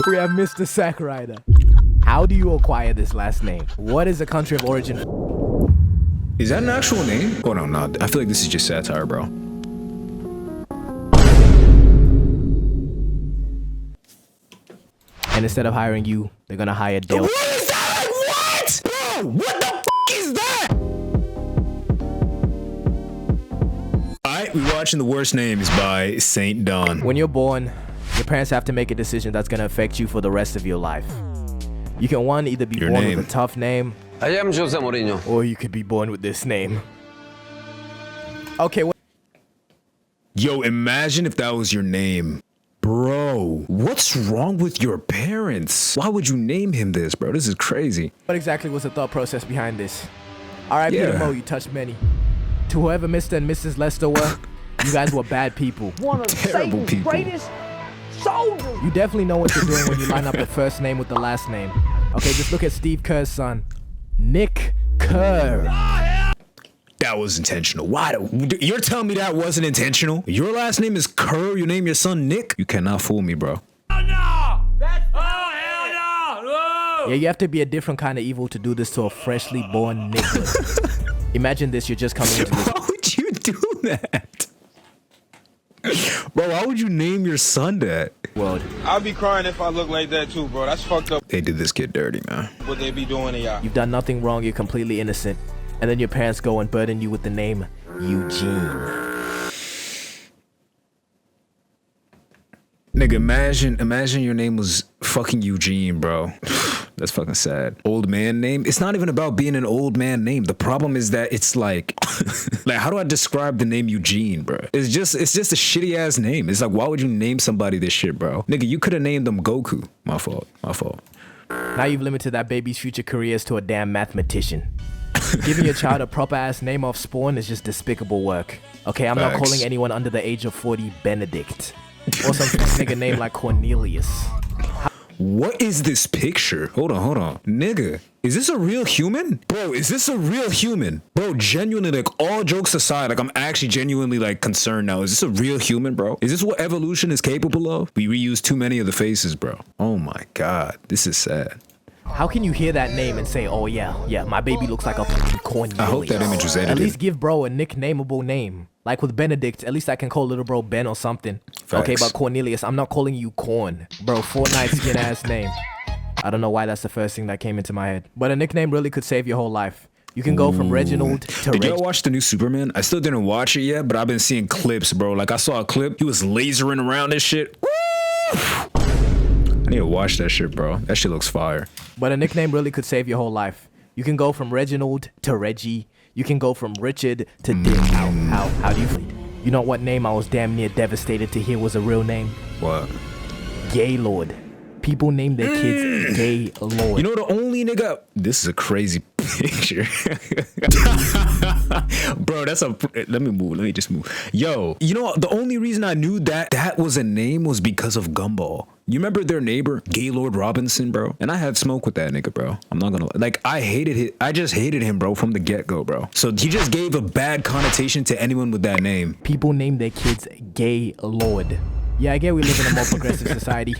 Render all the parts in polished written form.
We have Mr. Sack Rider. How do you acquire this last name? What is the country of origin? Is that an actual name? Oh no, no. I feel like this is just satire, bro. And instead of hiring you, they're gonna hire Dale. What is that? What? Bro, what the f is that? Alright, we're watching The Worst Names by Saint Don. When you're born, your parents have to make a decision that's gonna affect you for the rest of your life. You can either be born with a tough name, I am Jose Mourinho. or you could be born with this name. Okay, Yo, imagine if that was your name. Bro, what's wrong with your parents? Why would you name him this, bro? This is crazy. what exactly was the thought process behind this? Alright, Yeah. Peter Mo, you touched many. To whoever Mr. and Mrs. Lester were, you guys were bad people. One of Terrible Satan's people. greatest soldiers. You definitely know what you're doing when you line up the first name with the last name. Okay, just look at Steve Kerr's son. Nick Kerr. That was intentional. Why? You're telling me that wasn't intentional? Your last name is Kerr. You name your son Nick? You cannot fool me, bro. Yeah, you have to be a different kind of evil to do this to a freshly born Nicholas. Imagine this, you're just coming into this. Why would you do that? Bro, why would you name your son that? world. I'll be crying if I look like that too, bro. That's fucked up They did this kid dirty, man. what they be doing to y'all. You've done nothing wrong, you're completely innocent. And then your parents go and burden you with the name Eugene. Nigga, imagine your name was fucking Eugene, bro. That's fucking sad. Old man name? It's not even about being an old man name. The problem is that it's like, how do I describe the name Eugene, bro? It's just a shitty ass name. It's like, why would you name somebody this shit, bro? Nigga, you could have named them Goku. My fault. Now you've limited that baby's future careers to a damn mathematician. Giving your child a proper ass name off spawn is just despicable work. Okay, I'm not Facts. calling anyone under the age of 40 Benedict. Or some nigga name like Cornelius. What is this picture? Hold on. Nigga, is this a real human? Bro, is this a real human? Bro, genuinely, like, all jokes aside, like, I'm actually genuinely, like, concerned now. Is this a real human, bro? Is this what evolution is capable of? We reuse too many of the faces, bro. Oh my God, this is sad. How can you hear that name and say, oh yeah, my baby looks like a fucking Cornelius? I hope that image was edited. At least give bro a nicknameable name. Like with Benedict, at least I can call little bro Ben or something. Okay, Facts. but Cornelius, I'm not calling you Corn. Bro, Fortnite skin ass name. I don't know why that's the first thing that came into my head. But a nickname really could save your whole life. You can go from Reginald to Did y'all Reg. watch the new Superman? I still didn't watch it yet, but I've been seeing clips, bro. Like, I saw a clip. He was lasering around this shit. Woo! I need to watch that shit, bro. That shit looks fire. But a nickname really could save your whole life. You can go from Reginald to Reggie. You can go from Richard to Dick. How do you feel? You know what name I was damn near devastated to hear was a real name? What? Gaylord. People name their kids Gaylord. You know the only nigga. This is a crazy picture, bro. Let me just move. Yo, you know the only reason I knew that was a name was because of Gumball. You remember their neighbor Gaylord Robinson, bro? And I had smoke with that nigga, bro. I'm not gonna lie. Like, I just hated him, bro, from the get-go, bro. So he just gave a bad connotation to anyone with that name. People name their kids Gaylord. Yeah, I get we live in a more progressive society.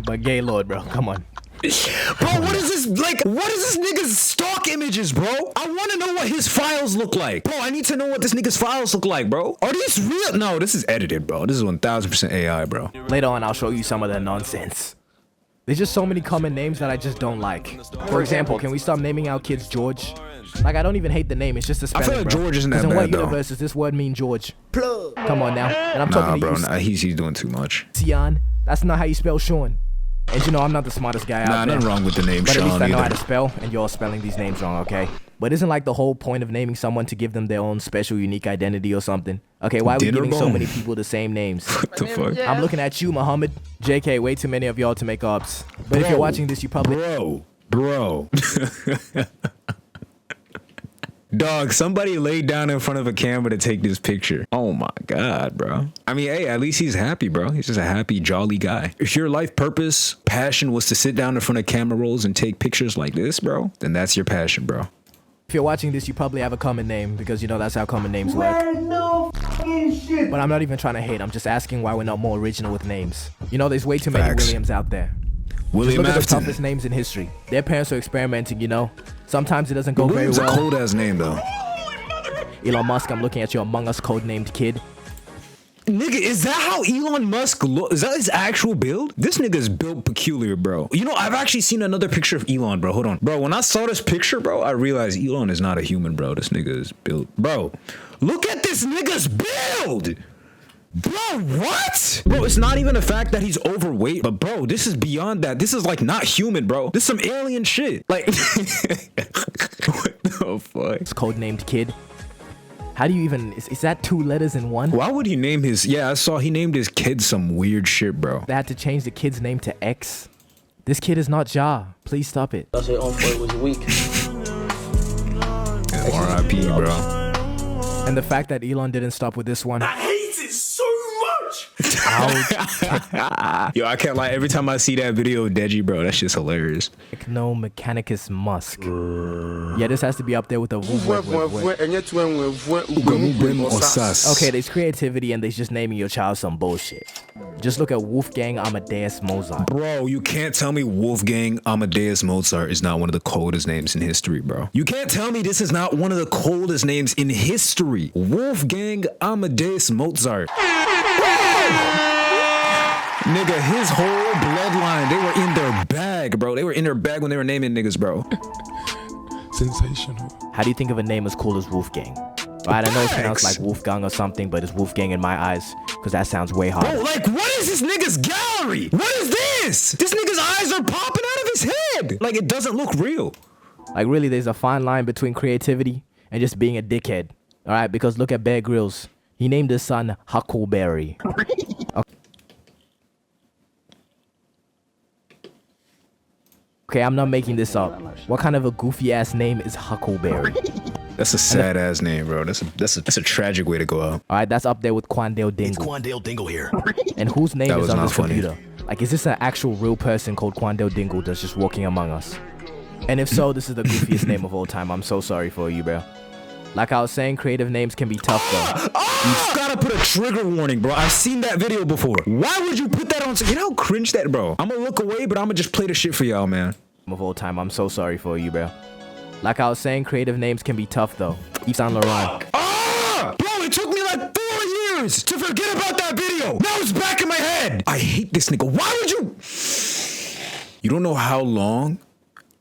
But Gaylord, bro, come on. Bro, what is this? Like, what is this nigga's stock images, bro? I want to know what his files look like. Bro, I need to know what this nigga's files look like, bro. Are these real? No, this is edited, bro. This is 1000% AI, bro. Later on, I'll show you some of the nonsense. There's just so many common names that I just don't like. For example, can we stop naming our kids George? Like, I don't even hate the name. It's just a spelling, I feel like bro. George isn't that 'Cause in what bad, though. universe does this word mean George? Plug. Come on now. And I'm Nah, talking to bro, you, nah, he's doing too much. Sion. That's not how you spell Sean. And you know, I'm not the smartest guy out Nah, there. nothing wrong with the name But at Sean least I know how either. to spell, and you're spelling these names wrong, okay? But isn't like the whole point of naming someone to give them their own special, unique identity or something? Okay, why are we Dinner giving so bone. many people the same names? What the fuck? I'm looking at you, Muhammad. JK, way too many of y'all to make ups. But if you're watching this, you probably... Bro. Dog, somebody laid down in front of a camera to take this picture. Oh my God, bro. I mean, hey, at least he's happy, bro. He's just a happy, jolly guy. If your life purpose, passion was to sit down in front of camera rolls and take pictures like this, bro, then that's your passion, bro. If you're watching this, you probably have a common name because, you know, that's how common names work. Where no But I'm not even trying to hate. I'm just asking why we're not more original with names. You know, there's way too many Facts. Williams out there. William Look at the Afton. toughest names in history. Their parents are experimenting, you know. Sometimes it doesn't go very William's a well. cold ass name though. Elon Musk, I'm looking at your Among Us codenamed kid. Nigga, is that how Elon Musk look? Is that his actual build? This nigga's built peculiar, bro. You know, I've actually seen another picture of Elon, bro. Hold on. Bro, when I saw this picture, bro, I realized Elon is not a human, bro. This nigga is built. Bro, look at this nigga's build. Bro, what? Bro, it's not even the fact that he's overweight, but bro, this is beyond that. This is like not human, bro. This is some alien shit. Like, what the fuck? It's codenamed kid. How do you even, is that 2 letters in one? Why would he name his, yeah, I saw he named his kid some weird shit, bro. They had to change the kid's name to X. This kid is not Ja. Please stop it. I said, boy was weak. R.I.P., bro. And the fact that Elon didn't stop with this one. I hate it so much. Yo, I can't lie. Every time I see that video of Deji, bro, that shit's hilarious. No Mechanicus Musk. Yeah, this has to be up there with the woo. Okay, there's creativity and there's just naming your child some bullshit. Just look at Wolfgang Amadeus Mozart. Bro, you can't tell me Wolfgang Amadeus Mozart is not one of the coldest names in history, bro. You can't tell me this is not one of the coldest names in history. Wolfgang Amadeus Mozart. Nigga, his whole bloodline, they were in their bag, bro. They were in their bag when they were naming niggas, bro. Sensational. How do you think of a name as cool as Wolfgang? Right, I know it's pronounced like Wolfgang or something, but it's Wolfgang in my eyes, because that sounds way harder. Bro, like, what is this nigga's gallery? What is this? This nigga's eyes are popping out of his head. Like, it doesn't look real. Like, really, there's a fine line between creativity and just being a dickhead. All right, because look at Bear Grylls. He named his son Huckleberry. Okay, I'm not making this up. What kind of a goofy ass name is Huckleberry? That's a sad ass name, bro. That's a tragic way to go out. All right, that's up there with Quandale Dingle. Quandale Dingle here. And whose name That is was on not this funny. computer? Like, is this an actual real person called Quandale Dingle that's just walking among us? And if so, this is the goofiest name of all time. I'm so sorry for you, bro. Like I was saying, creative names can be tough, though. You gotta put a trigger warning, bro. I've seen that video before. Why would you put that on? You know how cringe that, bro? I'm gonna look away, but I'm gonna just play the shit for y'all, man. Of all time, I'm so sorry for you, bro. Like I was saying, creative names can be tough, though. Yves Saint Laurent. Ah! Bro, it took me like 4 years to forget about that video. Now it's back in my head. I hate this nigga. Why would you? You don't know how long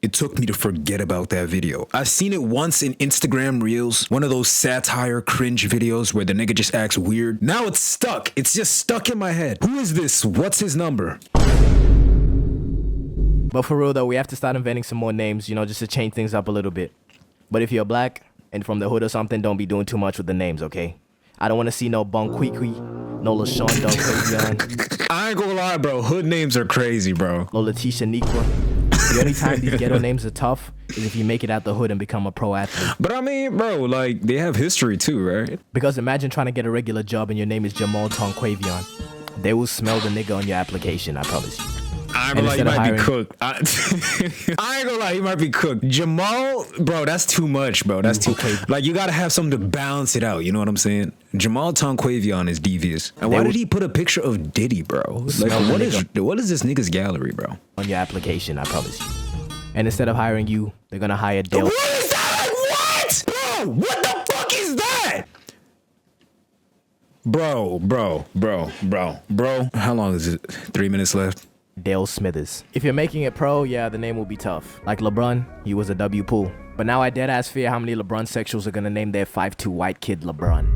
it took me to forget about that video. I've seen it once in Instagram Reels, one of those satire cringe videos where the nigga just acts weird. Now it's stuck. It's just stuck in my head. Who is this? What's his number? But for real, though, we have to start inventing some more names, you know, just to change things up a little bit. But if you're black and from the hood or something, don't be doing too much with the names, okay? I don't want to see no Bonquiqui, no LaShawn Duncan, I ain't gonna lie, bro. Hood names are crazy, bro. no Letitia Niqua. The only time these ghetto names are tough is if you make it out the hood and become a pro athlete. But I mean, bro, like, they have history too, right? Because imagine trying to get a regular job and your name is Jamal Tonquavion. They will smell the nigga on your application, I promise you. I ain't And gonna lie, he instead of might be hiring- cooked. I ain't gonna lie, he might be cooked. Jamal, bro, that's too much, bro. That's too, like, you gotta have something to balance it out. You know what I'm saying? Jamal Tonquavion is devious. And why did he put a picture of Diddy, bro? Like, what is this nigga's gallery, bro? On your application, I promise you. And instead of hiring you, they're gonna hire Dale. What is that? Like, what? Bro, what the fuck is that? Bro. How long is it? 3 minutes left? Dale Smithers. If you're making it pro, yeah, the name will be tough. Like LeBron, he was a W pool. But now I deadass fear how many LeBron sexuals are gonna name their 5'2" white kid LeBron.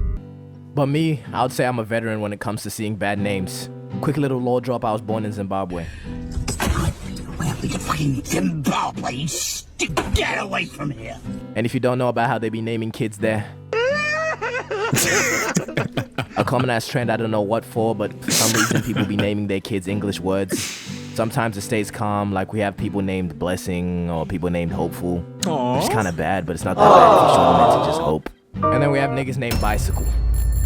But me, I would say I'm a veteran when it comes to seeing bad names. Quick little law drop, I was born in Zimbabwe. Fucking Zimbabwe, stick that away from here. And if you don't know about how they be naming kids there, a common ass trend, I don't know what for, but for some reason people be naming their kids English words. Sometimes it stays calm, like we have people named Blessing or people named Hopeful. Which is kind of bad, but it's not that bad if you show them into just hope. And then we have niggas named Bicycle.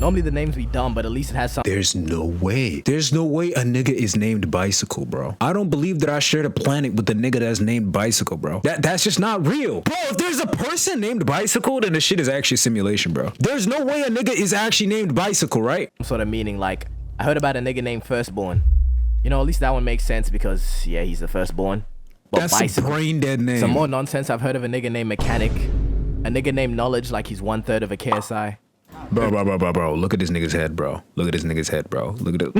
Normally the names be dumb, but at least it has something. There's no way. There's no way a nigga is named Bicycle, bro. I don't believe that I shared a planet with the nigga that's named Bicycle, bro. That's just not real. Bro, if there's a person named Bicycle, then the shit is actually simulation, bro. There's no way a nigga is actually named Bicycle, right? Some sort of meaning. Like, I heard about a nigga named Firstborn. You know, at least that one makes sense because, yeah, he's the firstborn. But That's Bicycle, a brain dead name. some more nonsense. I've heard of a nigga named Mechanic. A nigga named Knowledge, like he's 1/3 of a KSI. Bro. Look at this nigga's head, bro. Look at this nigga's head, bro. Look at it.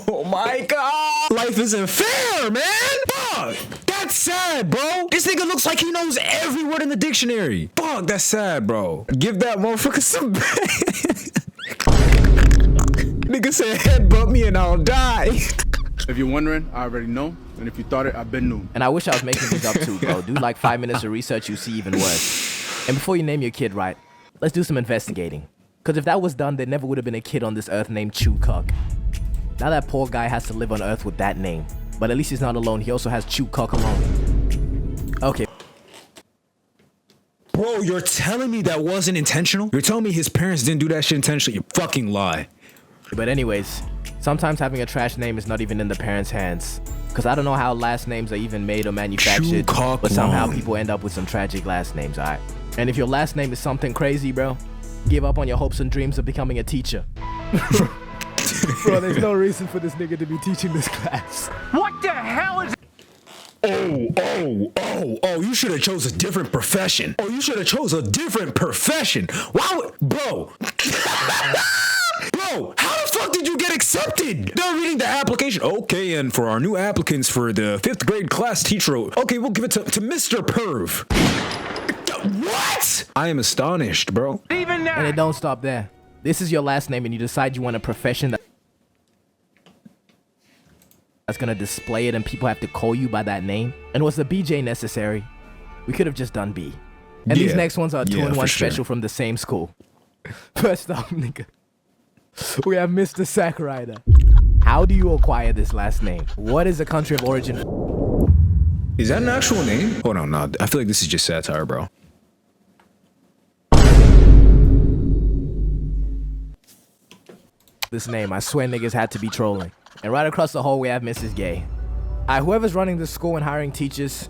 Oh my God. Life isn't fair, man. Fuck. That's sad, bro. This nigga looks like he knows every word in the dictionary. Fuck, that's sad, bro. Give that motherfucker some Nigga said headbutt me and I'll die. If you're wondering, I already know. And if you thought it, I've been new. And I wish I was making these up too, bro. Do like 5 minutes of research, you see even worse. And before you name your kid right, let's do some investigating. Because if that was done, there never would have been a kid on this earth named Chew Cock. Now that poor guy has to live on earth with that name. But at least he's not alone. He also has Chew Cock alone. Okay. Bro, you're telling me that wasn't intentional? You're telling me his parents didn't do that shit intentionally? You fucking lie. But anyways, sometimes having a trash name is not even in the parents' hands. Because I don't know how last names are even made or manufactured. But somehow people end up with some tragic last names, alright? And if your last name is something crazy, bro, give up on your hopes and dreams of becoming a teacher. Bro, there's no reason for this nigga to be teaching this class. What the hell is... Oh, you should have chose a different profession. Oh, you should have chose a different profession. Why would... Bro. Bro, how the fuck did you get accepted? They're reading the application. Okay, and for our new applicants for the 5th grade class teacher... Okay, we'll give it to Mr. Perv. What? I am astonished, bro. Even that? And it don't stop there. This is your last name and you decide you want a profession that's gonna display it and people have to call you by that name. And was the BJ necessary? We could have just done B. And these next ones are a 2-in-1 special from the same school. First off, nigga, we have Mr. Sack Rider. How do you acquire this last name? What is the country of origin? Is that an actual name? Hold on, no. I feel like this is just satire, bro. This name, I swear niggas had to be trolling. And right across the hall we have Mrs. Gay. Whoever's running this school and hiring teachers,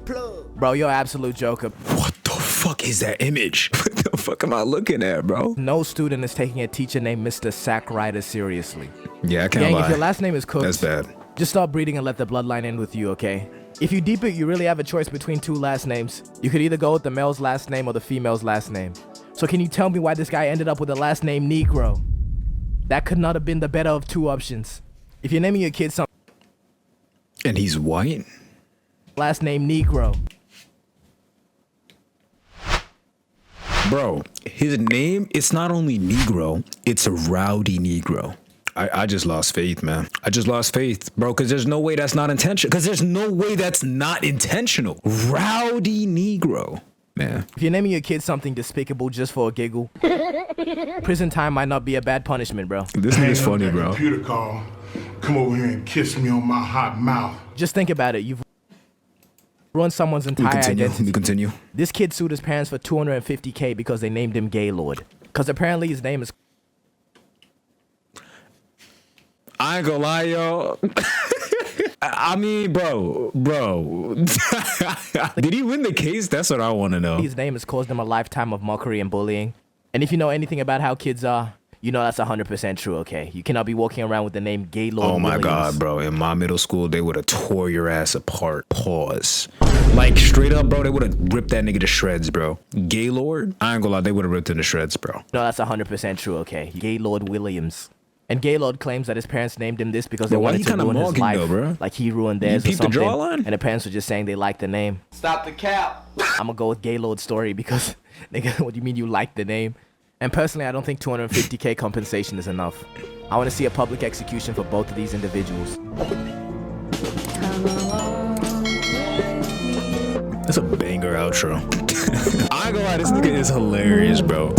bro, you're an absolute joker. What the fuck is that image? What the fuck am I looking at, bro? No student is taking a teacher named Mr. Sack Rider seriously. Yeah, I can't Gang, lie. if your last name is Cooked, that's bad. Just stop breeding and let the bloodline end with you, okay? If you deep it, you really have a choice between 2 last names. You could either go with the male's last name or the female's last name. So can you tell me why this guy ended up with the last name Negro? That could not have been the better of 2 options. If you're naming your kid something, And he's white? last name Negro. Bro, his name, it's not only Negro, it's a rowdy Negro. I just lost faith, man. I just lost faith, bro, because there's no way that's not intentional. Because there's no way that's not intentional. Rowdy Negro, man. If you're naming your kid something despicable just for a giggle, prison time might not be a bad punishment, bro. This nigga's funny, bro. Computer call. Come over here and kiss me on my hot mouth. Just think about it. You've ruined someone's entire identity. We continue. This kid sued his parents for $250K because they named him Gaylord. Because apparently his name is... I ain't gonna lie, yo. I mean, bro. Did he win the case? That's what I want to know. His name has caused him a lifetime of mockery and bullying. And if you know anything about how kids are, you know that's 100% true, okay? You cannot be walking around with the name Gaylord Oh my Williams. God, bro. In my middle school, they would have tore your ass apart. Pause. Like, straight up, bro, they would have ripped that nigga to shreds, bro. Gaylord? I ain't gonna lie, they would have ripped him to shreds, bro. No, that's 100% true, okay? Gaylord Williams. And Gaylord claims that his parents named him this because they Why wanted he to kinda ruin his mugging life. though, bro? Like he ruined theirs or peep the something. jawline? And the parents were just saying they liked the name. Stop the cap. I'm gonna go with Gaylord's story because, nigga, what do you mean you like the name? And personally, I don't think 250K compensation is enough. I want to see a public execution for both of these individuals. That's a banger outro. I ain't gonna lie, this nigga is hilarious, bro.